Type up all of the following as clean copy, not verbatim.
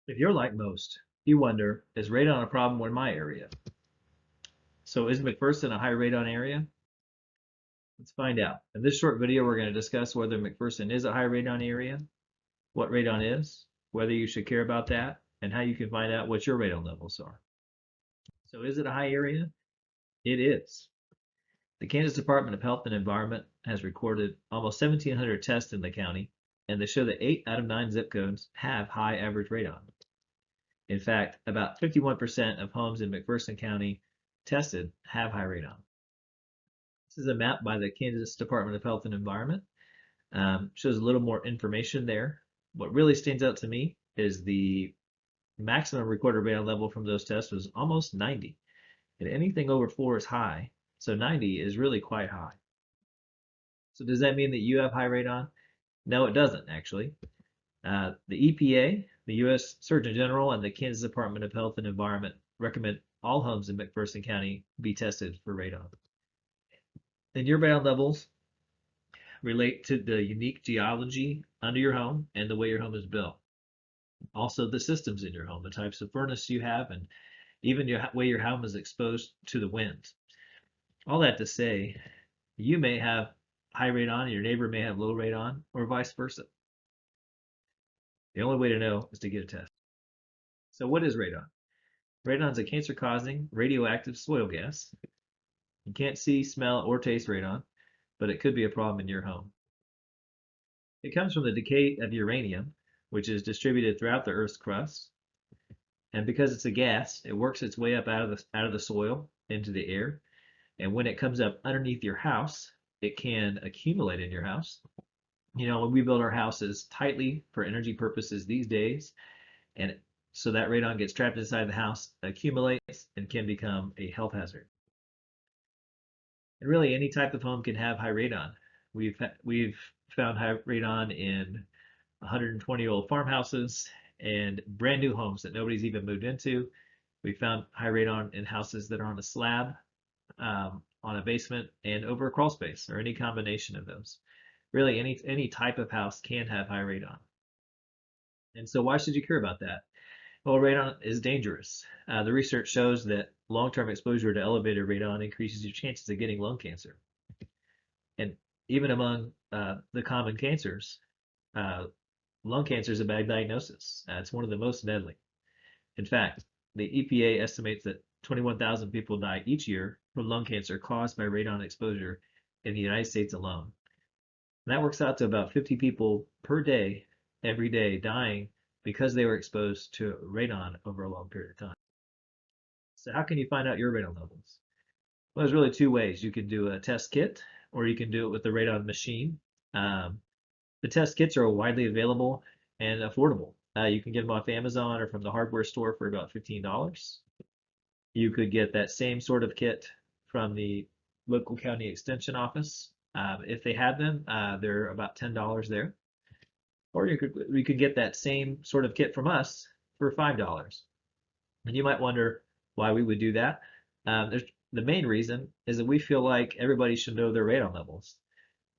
If you're like most, you wonder, is radon a problem in my area? So is McPherson a high radon area? Let's find out. In this short video, we're going to discuss whether McPherson is a high radon area, what radon is, whether you should care about that, and how you can find out what your radon levels are. So is it a high area? It is. The Kansas Department of Health and Environment has recorded almost 1,700 tests in the county, and they show that 8 out of 9 zip codes have high average radon. In fact, about 51% of homes in McPherson County tested have high radon. This is a map by the Kansas Department of Health and Environment. Shows a little more information there. What really stands out to me is the maximum recorded radon level from those tests was almost 90. And anything over 4 is high. So 90 is really quite high. So does that mean that you have high radon? No, it doesn't actually. The EPA, the U.S. Surgeon General, and the Kansas Department of Health and Environment recommend all homes in McPherson County be tested for radon. And your radon levels relate to the unique geology under your home and the way your home is built. Also, the systems in your home, the types of furnace you have, and even the way your home is exposed to the winds. All that to say, you may have high radon, and your neighbor may have low radon, or vice versa. The only way to know is to get a test. So what is radon? Radon is a cancer-causing radioactive soil gas. You can't see, smell, or taste radon, but it could be a problem in your home. It comes from the decay of uranium, which is distributed throughout the Earth's crust. And because it's a gas, it works its way up out of the soil into the air. And when it comes up underneath your house, it can accumulate in your house. You know, when we build our houses tightly for energy purposes these days, and so that radon gets trapped inside the house, accumulates, and can become a health hazard. And really, any type of home can have high radon. We've found high radon in 120-year-old farmhouses and brand new homes that nobody's even moved into. We found high radon in houses that are on a slab, on a basement, and over a crawl space, or any combination of those. Really, any type of house can have high radon. And so why should you care about that? Well, radon is dangerous. The research shows that long-term exposure to elevated radon increases your chances of getting lung cancer. And even among the common cancers, lung cancer is a bad diagnosis. It's one of the most deadly. In fact, the EPA estimates that 21,000 people die each year from lung cancer caused by radon exposure in the United States alone. And that works out to about 50 people per day, every day, dying because they were exposed to radon over a long period of time. So how can you find out your radon levels? Well, there's really two ways. You can do a test kit, or you can do it with the radon machine. The test kits are widely available and affordable. You can get them off Amazon or from the hardware store for about $15. You could get that same sort of kit from the local county extension office. If they have them, they're about $10 there. Or you could get that same sort of kit from us for $5. And you might wonder why we would do that. The main reason is that we feel like everybody should know their radon levels.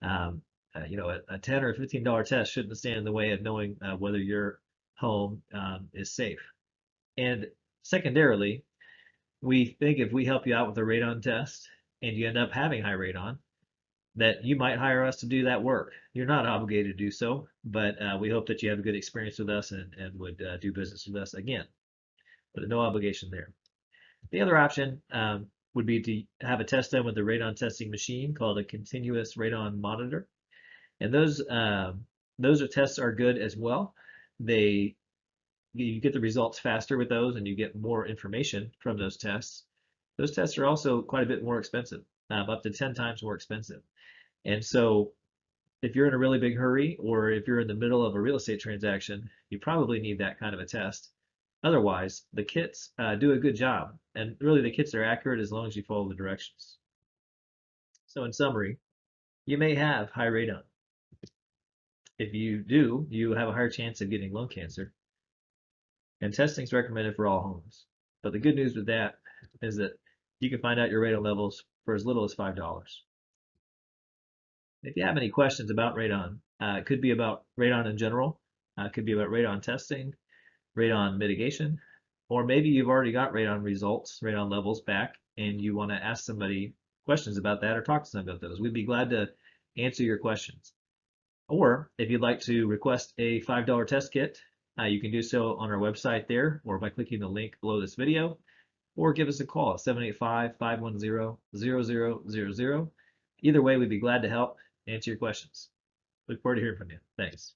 You know, a $10 or $15 test shouldn't stand in the way of knowing whether your home is safe. And secondarily, we think if we help you out with a radon test and you end up having high radon, that you might hire us to do that work. You're not obligated to do so, but we hope that you have a good experience with us and would do business with us again. But no obligation there. The other option would be to have a test done with the radon testing machine called a continuous radon monitor. And those tests are good as well. You get the results faster with those, and you get more information from those tests. Those tests are also quite a bit more expensive, up to 10 times more expensive. And so if you're in a really big hurry, or if you're in the middle of a real estate transaction, you probably need that kind of a test. Otherwise, the kits do a good job, and really the kits are accurate as long as you follow the directions. So in summary, you may have high radon. If you do, you have a higher chance of getting lung cancer. And testing is recommended for all homes. But the good news with that is that you can find out your radon levels for as little as $5. If you have any questions about radon, it could be about radon in general, it could be about radon testing, radon mitigation, or maybe you've already got radon results, radon levels back, and you want to ask somebody questions about that or talk to somebody about those. We'd be glad to answer your questions. Or if you'd like to request a $5 test kit, you can do so on our website there or by clicking the link below this video, or give us a call at 785-510-0000. Either way, we'd be glad to help answer your questions. Look forward to hearing from you. Thanks.